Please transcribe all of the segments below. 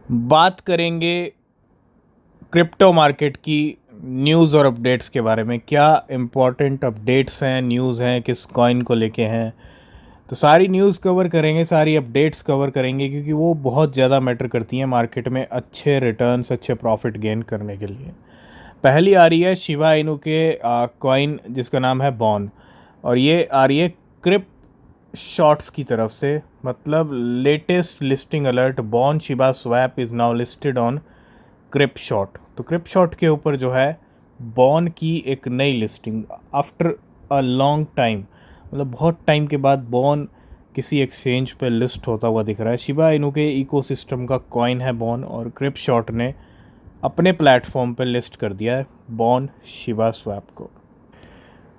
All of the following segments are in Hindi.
बात करेंगे क्रिप्टो मार्केट की न्यूज़ और अपडेट्स के बारे में। क्या इम्पोर्टेंट अपडेट्स हैं, न्यूज़ हैं, किस कॉइन को लेके हैं। तो सारी न्यूज़ कवर करेंगे, सारी अपडेट्स कवर करेंगे, क्योंकि वो बहुत ज़्यादा मैटर करती हैं मार्केट में अच्छे रिटर्न्स, अच्छे प्रॉफिट गेन करने के लिए। पहली आ रही है शिबा इनू के कॉइन जिसका नाम है बॉन, और ये आ रही है क्रिप शॉर्ट्स की तरफ से। मतलब latest listing alert, Bone Shiba Swap is now listed on Crip Shot. तो क्रिप शॉट के ऊपर जो है बॉन की एक नई listing after a long time, मतलब बहुत टाइम के बाद बॉन किसी एक्सचेंज पे लिस्ट होता हुआ दिख रहा है। शिबा इनू के इकोसिस्टम का कॉइन है बॉन, और क्रिप शॉट ने अपने प्लेटफॉर्म पे लिस्ट कर दिया है बॉन शिबा स्वैप को।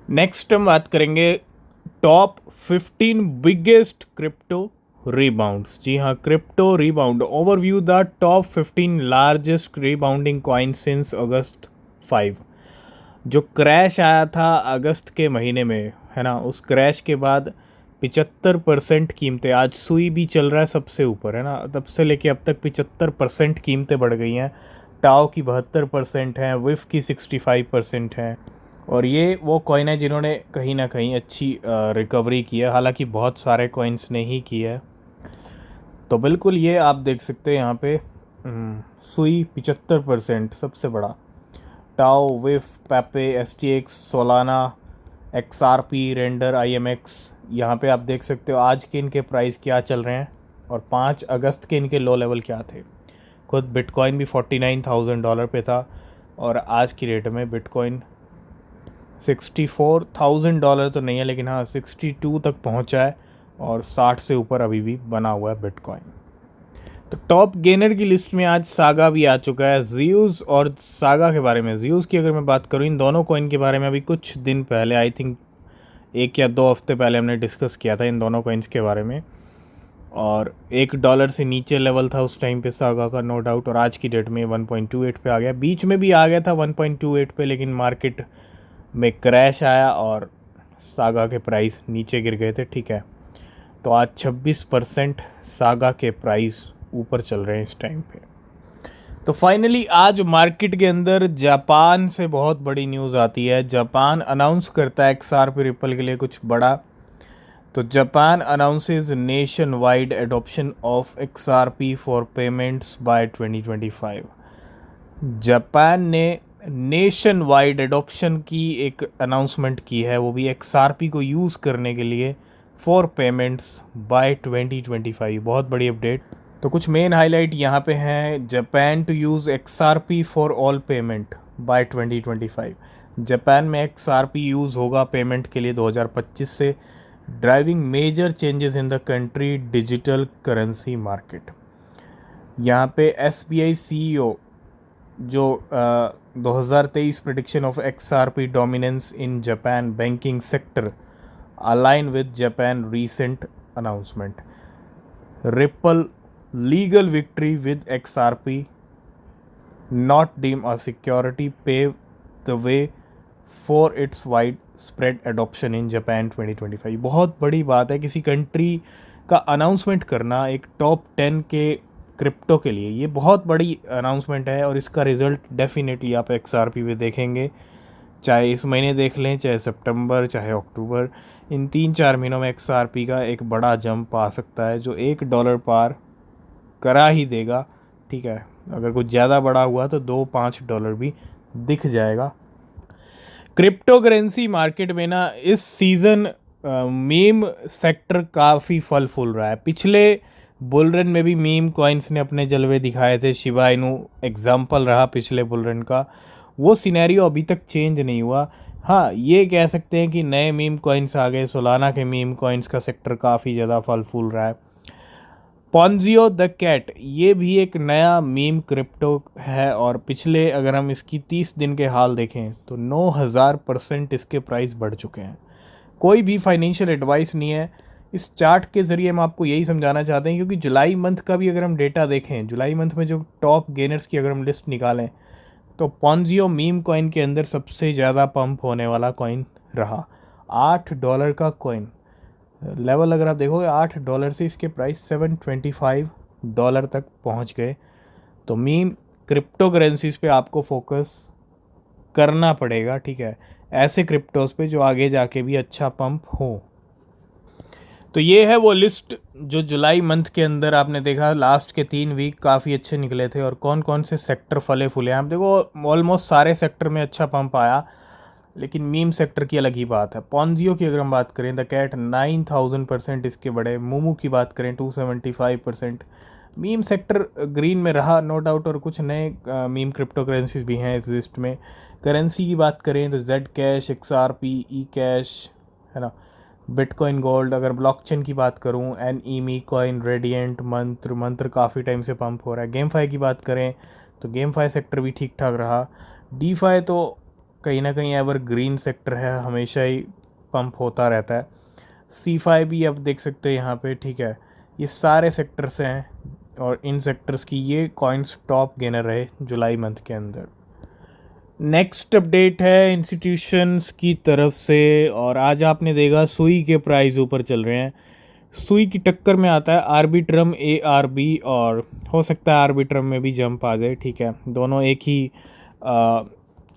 नेक्स्ट हम बात करेंगे टॉप 15 बिगेस्ट क्रिप्टो रीबाउंड्स। जी हाँ, crypto rebound overview, the top 15 largest rebounding coin since August 5। जो क्रैश आया था अगस्त के महीने में, है ना, उस क्रैश के बाद 75% कीमतें, आज सुई भी चल रहा है सबसे ऊपर, है ना, तब से लेके अब तक 75% कीमतें बढ़ गई हैं। टाओ की 72% हैं, विफ की 65% हैं, और ये वो कॉइन है जिन्होंने कहीं ना कहीं अच्छी रिकवरी की है। हालांकि बहुत सारे कॉइन्स ने ही की है। तो बिल्कुल ये आप देख सकते हैं यहाँ पे सुई 75% सबसे बड़ा, tau, विफ, पेपे, STX, Solana, XRP, render, IMX। यहाँ पे आप देख सकते हो आज के इनके प्राइस क्या चल रहे हैं और 5 अगस्त के इनके लो लेवल क्या थे। खुद बिटकॉइन भी $49,000 पे था, और आज की रेट में बिटकॉइन $64,000 तो नहीं है, लेकिन हाँ 62 तक पहुँचा है, और 60 से ऊपर अभी भी बना हुआ है बिटकॉइन। तो टॉप गेनर की लिस्ट में आज सागा भी आ चुका है। जियूज़ और सागा के बारे में, जियूज़ की अगर मैं बात करूँ, इन दोनों कॉइन के बारे में अभी कुछ दिन पहले, आई थिंक 1 या 2 हफ्ते पहले हमने डिस्कस किया था इन दोनों कॉइन्स के बारे में, और $1 से नीचे लेवल था उस टाइम पे सागा का, नो डाउट, और आज की डेट में 1.28 पे आ गया। बीच में भी आ गया था 1.28 पे, लेकिन मार्केट में क्रैश आया और सागा के प्राइस नीचे गिर गए थे। ठीक है, तो आज 26% सागा के प्राइस ऊपर चल रहे हैं इस टाइम पे। तो फाइनली आज मार्केट के अंदर जापान से बहुत बड़ी न्यूज़ आती है। जापान अनाउंस करता है XRP रिपल के लिए कुछ बड़ा। तो Japan announces nationwide adoption of XRP for payments by 2025। Japan ने नेशन वाइड एडॉप्शन की एक अनाउंसमेंट की है, वो भी XRP को यूज़ करने के लिए फॉर पेमेंट्स बाय 2025। बहुत बड़ी अपडेट। तो कुछ मेन हाईलाइट यहाँ पे हैं। Japan to use XRP for all payment by 2025। Japan में XRP यूज़ होगा पेमेंट के लिए 2025 से, driving major changes in the country digital currency market. यहाँ पे SBI CEO जो 2023 prediction of XRP dominance in Japan banking sector align with Japan recent announcement. Ripple legal victory with XRP not deemed a security pave the way for its widespread adoption in Japan 2025। बहुत बड़ी बात है किसी कंट्री का अनाउंसमेंट करना एक टॉप 10 के क्रिप्टो के लिए, ये बहुत बड़ी अनाउंसमेंट है, और इसका रिजल्ट डेफिनेटली आप XRP पे देखेंगे। चाहे इस महीने देख लें, चाहे सितंबर, चाहे अक्टूबर, इन 3-4 महीनों में XRP का एक बड़ा जंप आ सकता है जो $1 पार करा ही देगा। ठीक है, अगर कुछ ज़्यादा बड़ा हुआ तो $2-5 भी दिख जाएगा। क्रिप्टो करेंसी मार्केट में ना इस सीज़न मीम सेक्टर काफ़ी फल फूल रहा है। पिछले बुल रन में भी मीम कॉइन्स ने अपने जलवे दिखाए थे। शिबा इनू एग्जाम्पल रहा पिछले बुल रन का। वो सिनेरियो अभी तक चेंज नहीं हुआ। हाँ, ये कह सकते हैं कि नए मीम कॉइन्स आ गए। सोलाना के मीम कॉइन्स का सेक्टर काफ़ी ज़्यादा फल फूल रहा है। पॉन्जियो द कैट, ये भी एक नया मीम क्रिप्टो है, और पिछले अगर हम इसकी 30 दिन के हाल देखें तो 9000% इसके प्राइस बढ़ चुके हैं। कोई भी फाइनेंशियल एडवाइस नहीं है, इस चार्ट के ज़रिए हम आपको यही समझाना चाहते हैं, क्योंकि जुलाई मंथ का भी अगर हम डेटा देखें, जुलाई मंथ में जो टॉप गेनर्स की अगर हम लिस्ट निकालें, तो पॉन्जियो मीम कॉइन के अंदर सबसे ज़्यादा पंप होने वाला कॉइन रहा। $8 का कॉइन लेवल अगर आप देखोगे, $8 से इसके प्राइस $725 तक पहुंच गए। तो मीम क्रिप्टो करेंसीज पे आपको फोकस करना पड़ेगा, ठीक है, ऐसे क्रिप्टोज पे जो आगे जाके भी अच्छा पंप हो। तो ये है वो लिस्ट जो जुलाई मंथ के अंदर आपने देखा लास्ट के 3 वीक काफ़ी अच्छे निकले थे, और कौन कौन से सेक्टर फले फूले। आप देखो ऑलमोस्ट सारे सेक्टर में अच्छा पंप आया, लेकिन मीम सेक्टर की अलग ही बात है। पॉन्जियो की अगर हम बात करें, द कैट 9000% इसके बड़े। मोमू की बात करें 275%। मीम सेक्टर ग्रीन में रहा नो डाउट, और कुछ नए मीम क्रिप्टो करेंसीज भी हैं इस लिस्ट में। करेंसी की बात करें तो जेड कैश, XRP, ई कैश, है ना, बिटकॉइन गोल्ड। अगर ब्लॉकचेन की बात करूं, एनईमी कॉइन, रेडिएंट, मंत्र काफ़ी टाइम से पंप हो रहा है। गेमफाई की बात करें तो गेमफाई सेक्टर भी ठीक ठाक रहा। डीफाई तो कहीं ना कहीं एवर ग्रीन सेक्टर है, हमेशा ही पंप होता रहता है। सीफाई भी आप देख सकते हैं यहाँ पे, ठीक है। ये सारे सेक्टर्स हैं, और इन सेक्टर्स की ये कॉइन्स टॉप गेनर रहे जुलाई मंथ के अंदर। नेक्स्ट अपडेट है इंस्टीट्यूशंस की तरफ से, और आज आपने देखा सुई के प्राइस ऊपर चल रहे हैं। सुई की टक्कर में आता है आर्बिट्रम ARB, और हो सकता है आर्बिट्रम में भी जंप आ जाए, ठीक है। दोनों एक ही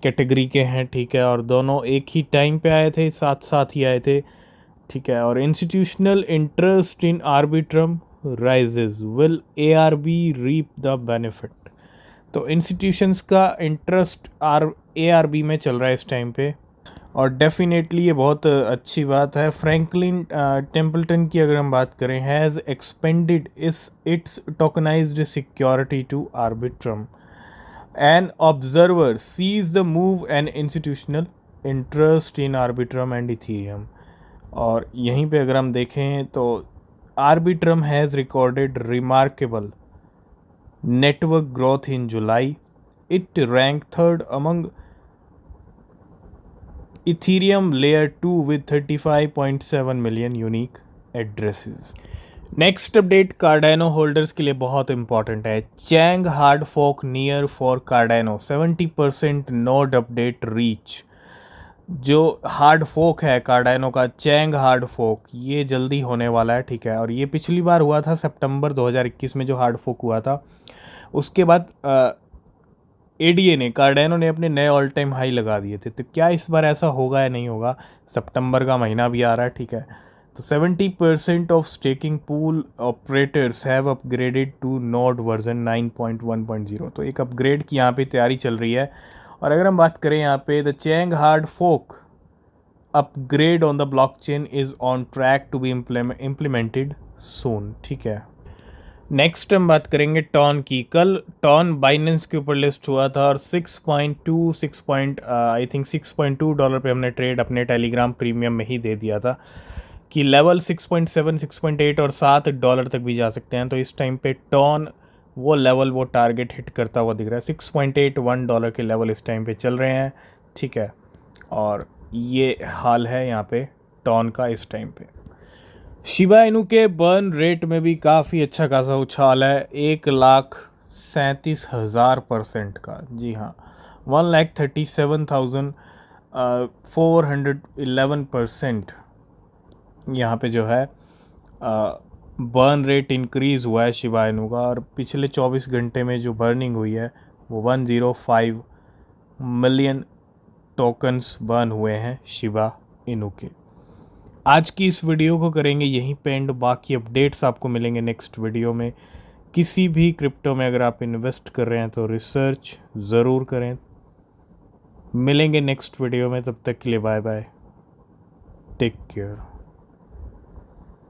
कैटेगरी के हैं, ठीक है, और दोनों एक ही टाइम पे आए थे, साथ साथ ही आए थे, ठीक है। और institutional interest in Arbitrum rises, will ARB reap the benefit. तो इंस्टीट्यूशंस का इंटरेस्ट ARB में चल रहा है इस टाइम पे, और डेफिनेटली ये बहुत अच्छी बात है। फ्रैंकलिन टेम्पल्टन की अगर हम बात करें, has expanded its tokenized security to Arbitrum. An observer sees the move and institutional interest in Arbitrum and Ethereum. और यहीं पे अगर हम देखें तो Arbitrum has recorded remarkable network growth in July. It ranked third among Ethereum layer 2 with 35.7 million unique addresses. Next update Cardano holders के लिए बहुत इंपॉर्टेंट है। Chang hard fork near for Cardano, 70% node update reach. जो हार्ड फोक है कार्डानो का, चैंग हार्ड फोक, ये जल्दी होने वाला है, ठीक है। और ये पिछली बार हुआ था सितंबर 2021 में जो हार्ड फोक हुआ था। उसके बाद ADA ने, कार्डानो ने अपने नए ऑल टाइम हाई लगा दिए थे। तो क्या इस बार ऐसा होगा या नहीं होगा? सितंबर का महीना भी आ रहा है, ठीक है। तो 70% of staking pool operators have upgraded to node version 9.1.0। तो एक अपग्रेड की यहाँ पे तैयारी चल रही है। और अगर हम बात करें यहाँ पे, the Chang hard fork upgrade on the blockchain is on track to be implemented soon, ठीक है। नेक्स्ट हम बात करेंगे टॉन की। कल टॉन बाइनेंस के ऊपर लिस्ट हुआ था, और 6.2 डॉलर पे हमने ट्रेड अपने टेलीग्राम प्रीमियम में ही दे दिया था कि लेवल 6.7, 6.8 और $7 तक भी जा सकते हैं। तो इस टाइम पे टॉन वो लेवल, वो टारगेट हिट करता हुआ दिख रहा है। $6.81 के लेवल इस टाइम पे चल रहे हैं, ठीक है। और ये हाल है यहाँ पे टॉन का इस टाइम पे। शिबा इनू के बर्न रेट में भी काफ़ी अच्छा खासा उछाल है, 1,37,000% का। जी हाँ, 1,37,411% यहाँ पे जो है बर्न रेट इंक्रीज़ हुआ है शिबा इनू का। और पिछले 24 घंटे में जो बर्निंग हुई है वो 105 मिलियन टोकन्स बर्न हुए हैं शिबा इनू के। आज की इस वीडियो को करेंगे यहीं पे एंड, बाकी अपडेट्स आपको मिलेंगे नेक्स्ट वीडियो में। किसी भी क्रिप्टो में अगर आप इन्वेस्ट कर रहे हैं तो रिसर्च ज़रूर करें। मिलेंगे नेक्स्ट वीडियो में, तब तक के लिए बाय बाय, टेक केयर।